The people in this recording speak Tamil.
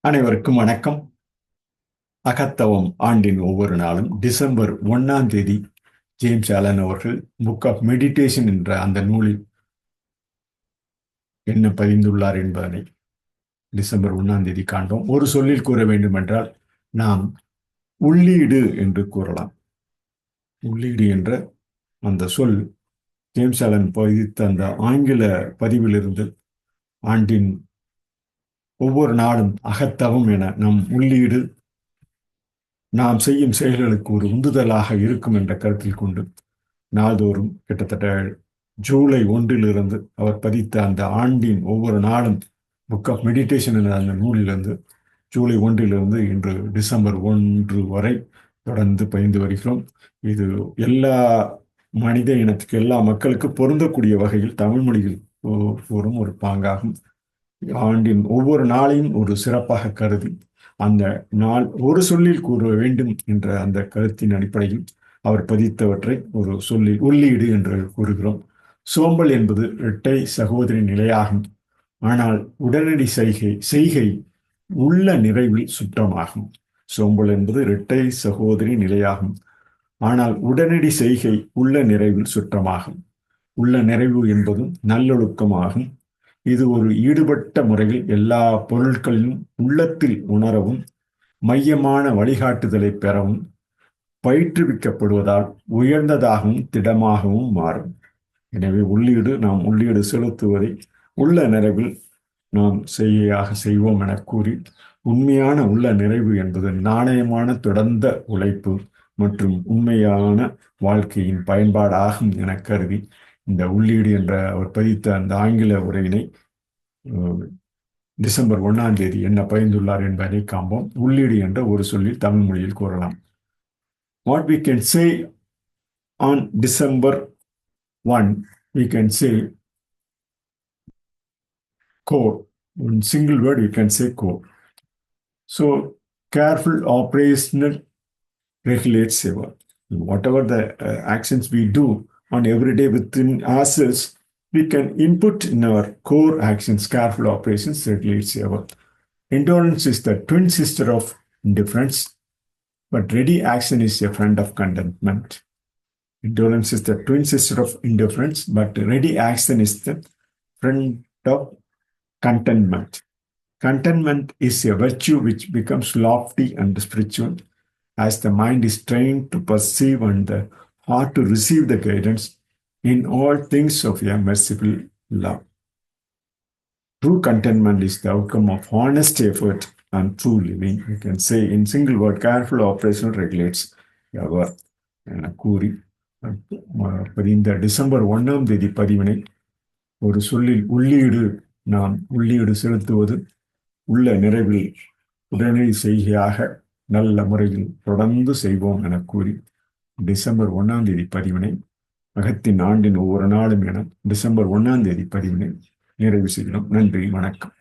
அனைவருக்கும் வணக்கம். அகத்தவம் ஆண்டின் ஒவ்வொரு நாளும் டிசம்பர் 1 ஜேம்ஸ் ஆலன் அவர்கள் புக் ஆஃப் மெடிடேஷன் என்ற அந்த நூலில் என்ன பதிந்துள்ளார் என்பதனை டிசம்பர் 1 காண்போம். ஒரு சொல்லில் கூற வேண்டுமென்றால் நாம் உள்ளீடு என்று கூறலாம். உள்ளீடு என்ற அந்த சொல் ஜேம்ஸ் ஆலன் பதித்த அந்த ஆங்கில பதிவிலிருந்து ஆண்டின் ஒவ்வொரு நாளும் அகத்தவம் என நம் உள்ளீடு நாம் செய்யும் செயல்களுக்கு ஒரு உந்துதலாக இருக்கும் என்ற கருத்தில் கொண்டு நாள்தோறும் கிட்டத்தட்ட ஜூலை 1 அவர் பதித்த அந்த ஆண்டின் ஒவ்வொரு நாளும் புக் ஆஃப் மெடிடேஷன் என்ற அந்த நூலிலிருந்து ஜூலை 1 இன்று டிசம்பர் 1 வரை தொடர்ந்து பயின்று வருகிறோம். இது எல்லா மனித இனத்துக்கு, எல்லா மக்களுக்கு பொருந்தக்கூடிய வகையில் தமிழ் மொழியில் கூறும் ஒரு பாங்காகும். ஆண்டின் ஒவ்வொரு நாளையும் ஒரு சிறப்பாக கருதி அந்த நாள் ஒரு சொல்லில் கூற வேண்டும் என்ற அந்த கருத்தின் அடிப்படையில் அவர் பதித்தவற்றை ஒரு சொல்லில் உள்ளீடு என்று கூறுகிறோம். சோம்பல் என்பது இரட்டை சகோதரி நிலையாகும். ஆனால் உடனடி செய்கை உள்ள நிறைவில் சுற்றமாகும். சோம்பல் என்பது இரட்டை சகோதரி நிலையாகும். ஆனால் உடனடி செய்கை உள்ள நிறைவில் சுற்றமாகும். உள்ள நிறைவு என்பதும் நல்லொழுக்கமாகும். இது ஒரு ஈடுபட்ட முறையில் எல்லா பொருட்களிலும் உள்ளத்தில் உணரவும் மையமான வழிகாட்டுதலை பெறவும் பயிற்றுவிக்கப்படுவதால் உயர்ந்ததாகவும் திடமாகவும் மாறும். எனவே நாம் உள்ளீடு செலுத்துவதை உள்ள நிறைவில் நாம் செய்வோம் என கூறி, உண்மையான உள்ள நிறைவு என்பது நாணயமான தொடர்ந்த உழைப்பு மற்றும் உண்மையான வாழ்க்கையின் பயன்பாடாகும் என கருதி இந்த உள்ளீடு என்ற அவர் பதித்த அந்த ஆங்கில உரையினை டிசம்பர் 1 என்ன பகிர்ந்துள்ளார் என்பதை காண்போம். உள்ளீடு என்ற ஒரு சொல்லில் தமிழ் மொழியில் கூறலாம். What we can say on December 1, we can say core. In single word, we can say core. So, careful operational regulates our. Whatever the actions we do on every day within ourselves, we can input in our core actions. Careful operations regulates our. Indolence is the twin sister of indifference, but ready action is a friend of contentment. Indolence is the twin sister of indifference, but ready action is the friend of contentment. Contentment is a virtue which becomes lofty and spiritual as the mind is trained to perceive and the heart to receive the guidance in all things of a merciful love. True contentment is the outcome of honest effort and true living. You can say in single word, careful operation regulates our. என கூறி இந்த டிசம்பர் 1 பதிவினை ஒரு சொல்லில் உள்ளீடு, நாம் உள்ளீடு செலுத்துவது உள்ள நிறைவில் உடனடி செய்கையாக நல்ல முறையில் தொடர்ந்து செய்வோம் என கூறி டிசம்பர் 1 பதிவினை அகத்தின் ஆண்டின் ஒவ்வொரு நாளும் என டிசம்பர் 1 பதிவினை நிறைவு செய்கிறோம். நன்றி, வணக்கம்.